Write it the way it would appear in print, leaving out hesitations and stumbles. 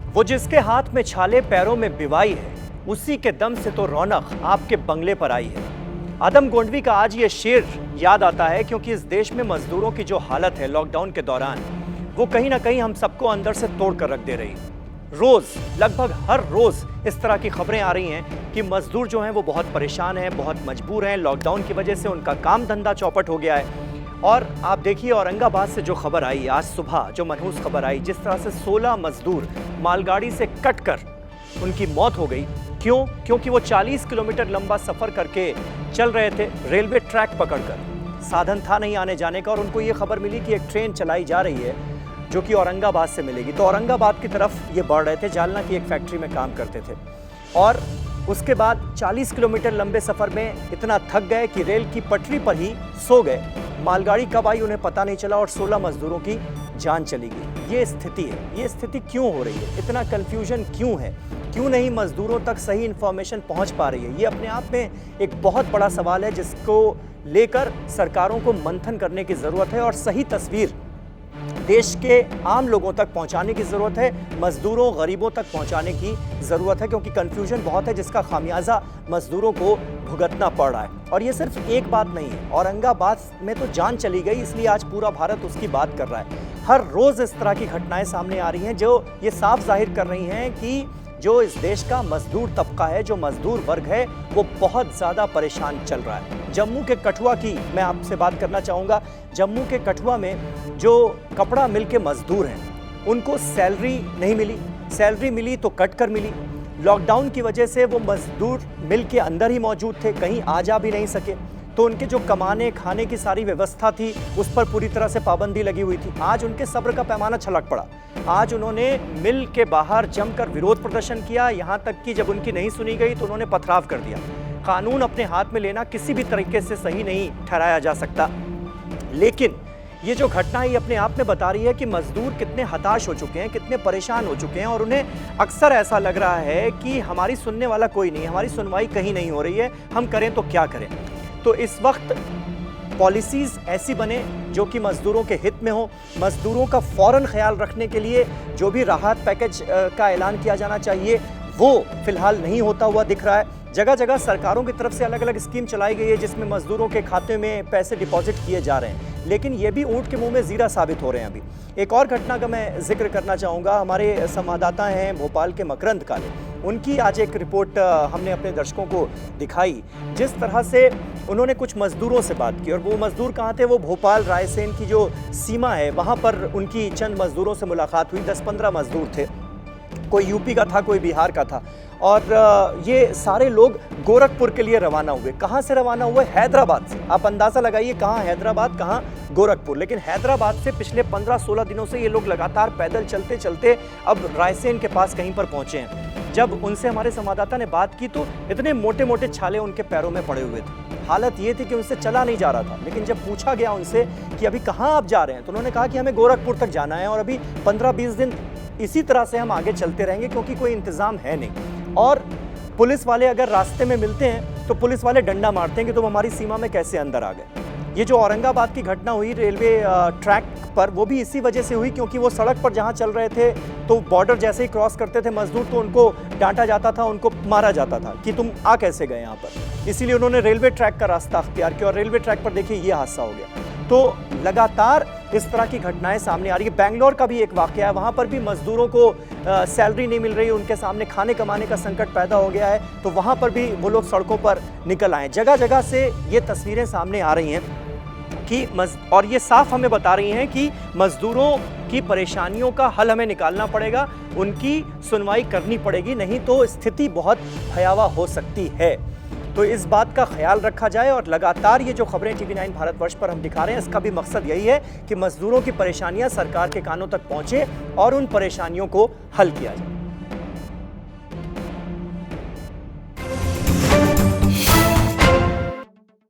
वो जिसके हाथ में छाले पैरों में बिवाई है, उसी के दम से तो रौनक आपके बंगले पर आई है। आदम गोंडवी का आज ये शेर याद आता है क्योंकि इस देश में मजदूरों की जो हालत है लॉकडाउन के दौरान, वो कहीं ना कहीं हम सबको अंदर से तोड़ कर रख दे रही है। रोज, लगभग हर रोज इस तरह की खबरें आ रही हैं कि मजदूर जो हैं वो बहुत परेशान हैं, बहुत मजबूर हैं। लॉकडाउन की वजह से उनका काम धंधा चौपट हो गया है। और आप देखिए औरंगाबाद से जो खबर आई आज सुबह, जो मनहूस खबर आई, जिस तरह से 16 मजदूर मालगाड़ी से कट कर उनकी मौत हो गई। क्यों? क्योंकि वो 40 किलोमीटर लंबा सफर करके चल रहे थे, रेलवे ट्रैक पकड़कर। साधन था नहीं आने जाने का और उनको ये खबर मिली कि एक ट्रेन चलाई जा रही है जो कि औरंगाबाद से मिलेगी, तो औरंगाबाद की तरफ ये बढ़ रहे थे। जालना की एक फैक्ट्री में काम करते थे और उसके बाद 40 किलोमीटर लंबे सफर में इतना थक गए कि रेल की पटरी पर ही सो गए। मालगाड़ी कब आई उन्हें पता नहीं चला और 16 मजदूरों की जान चली गई। ये स्थिति है। ये स्थिति क्यों हो रही है? इतना कंफ्यूजन क्यों है? क्यों नहीं मजदूरों तक सही इंफॉर्मेशन पहुंच पा रही है? ये अपने आप में एक बहुत बड़ा सवाल है जिसको लेकर सरकारों को मंथन करने की जरूरत है और सही तस्वीर देश के आम लोगों तक पहुंचाने की ज़रूरत है, मजदूरों गरीबों तक पहुंचाने की ज़रूरत है, क्योंकि कन्फ्यूजन बहुत है जिसका खामियाजा मजदूरों को भुगतना पड़ रहा है। और ये सिर्फ एक बात नहीं है, औरंगाबाद में तो जान चली गई इसलिए आज पूरा भारत उसकी बात कर रहा है। हर रोज़ इस तरह की घटनाएं सामने आ रही हैं जो ये साफ जाहिर कर रही हैं कि जो इस देश का मजदूर तबका है, जो मजदूर वर्ग है, वो बहुत ज़्यादा परेशान चल रहा है। जम्मू के कठुआ की मैं आपसे बात करना चाहूँगा। जम्मू के कठुआ में जो कपड़ा मिल के मजदूर हैं उनको सैलरी नहीं मिली, सैलरी मिली तो कट कर मिली। लॉकडाउन की वजह से वो मजदूर मिल के अंदर ही मौजूद थे, कहीं आ जा भी नहीं सके, तो उनके जो कमाने खाने की सारी व्यवस्था थी उस पर पूरी तरह से पाबंदी लगी हुई थी। आज उनके सब्र का पैमाना छलक पड़ा। आज उन्होंने मिल के बाहर जमकर विरोध प्रदर्शन किया, यहाँ तक कि जब उनकी नहीं सुनी गई तो उन्होंने पथराव कर दिया। कानून अपने हाथ में लेना किसी भी तरीके से सही नहीं ठहराया जा सकता। लेकिन ये जो घटना है ये अपने आप में बता रही है कि मजदूर कितने हताश हो चुके हैं, कितने परेशान हो चुके हैं और उन्हें अक्सर ऐसा लग रहा है कि हमारी सुनने वाला कोई नहीं, हमारी सुनवाई कहीं नहीं हो रही है, हम करें तो क्या करें। तो इस वक्त पॉलिसीज़ ऐसी बने जो कि मजदूरों के हित में हो। मजदूरों का फ़ौरन ख्याल रखने के लिए जो भी राहत पैकेज का ऐलान किया जाना चाहिए वो फिलहाल नहीं होता हुआ दिख रहा है। जगह जगह सरकारों की तरफ से अलग अलग स्कीम चलाई गई है जिसमें मजदूरों के खाते में पैसे डिपॉजिट किए जा रहे हैं, लेकिन ये भी ऊँट के मुंह में ज़ीरा साबित हो रहे हैं। अभी एक और घटना का मैं जिक्र करना चाहूँगा। हमारे संवाददाता हैं भोपाल के मकरंद काले, उनकी आज एक रिपोर्ट हमने अपने दर्शकों को दिखाई। जिस तरह से उन्होंने कुछ मजदूरों से बात की और वो मजदूर कहाँ थे, वो भोपाल रायसेन की जो सीमा है वहाँ पर उनकी चंद मजदूरों से मुलाकात हुई। 10-15 मजदूर थे, कोई यूपी का था, कोई बिहार का था और ये सारे लोग गोरखपुर के लिए रवाना हुए। कहाँ से रवाना हुए? हैदराबाद से। आप अंदाज़ा लगाइए कहाँ हैदराबाद, कहाँ गोरखपुर। लेकिन हैदराबाद से पिछले 15-16 दिनों से ये लोग लगातार पैदल चलते चलते अब रायसेन के पास कहीं पर पहुँचे हैं। जब उनसे हमारे संवाददाता ने बात की तो इतने मोटे मोटे छाले उनके पैरों में पड़े हुए थे। हालत ये थी कि उनसे चला नहीं जा रहा था। लेकिन जब पूछा गया उनसे कि अभी कहाँ आप जा रहे हैं तो उन्होंने कहा कि हमें गोरखपुर तक जाना है और अभी 15-20 दिन इसी तरह से हम आगे चलते रहेंगे क्योंकि कोई इंतज़ाम है नहीं। और पुलिस वाले अगर रास्ते में मिलते हैं तो पुलिस वाले डंडा मारते हैं कि तुम हमारी सीमा में कैसे अंदर आ गए। ये जो औरंगाबाद की घटना हुई रेलवे ट्रैक पर, वो भी इसी वजह से हुई क्योंकि वो सड़क पर जहाँ चल रहे थे तो बॉर्डर जैसे ही क्रॉस करते थे मजदूर तो उनको डांटा जाता था, उनको मारा जाता था कि तुम आ कैसे गए यहाँ पर। इसीलिए उन्होंने रेलवे ट्रैक का रास्ता अख्तियार किया और रेलवे ट्रैक पर देखिए ये हादसा हो गया। तो लगातार इस तरह की घटनाएं सामने आ रही है। बेंगलोर का भी एक वाकया है, वहाँ पर भी मजदूरों को सैलरी नहीं मिल रही, उनके सामने खाने कमाने का संकट पैदा हो गया है, तो वहाँ पर भी वो लोग सड़कों पर निकल आए। जगह जगह से ये तस्वीरें सामने आ रही हैं कि और ये साफ हमें बता रही हैं कि मजदूरों की परेशानियों का हल हमें निकालना पड़ेगा, उनकी सुनवाई करनी पड़ेगी, नहीं तो स्थिति बहुत भयावह हो सकती है। तो इस बात का ख्याल रखा जाए और लगातार ये जो खबरें TV9 भारतवर्ष पर हम दिखा रहे हैं इसका भी मकसद यही है कि मजदूरों की परेशानियां सरकार के कानों तक पहुंचे और उन परेशानियों को हल किया जाए।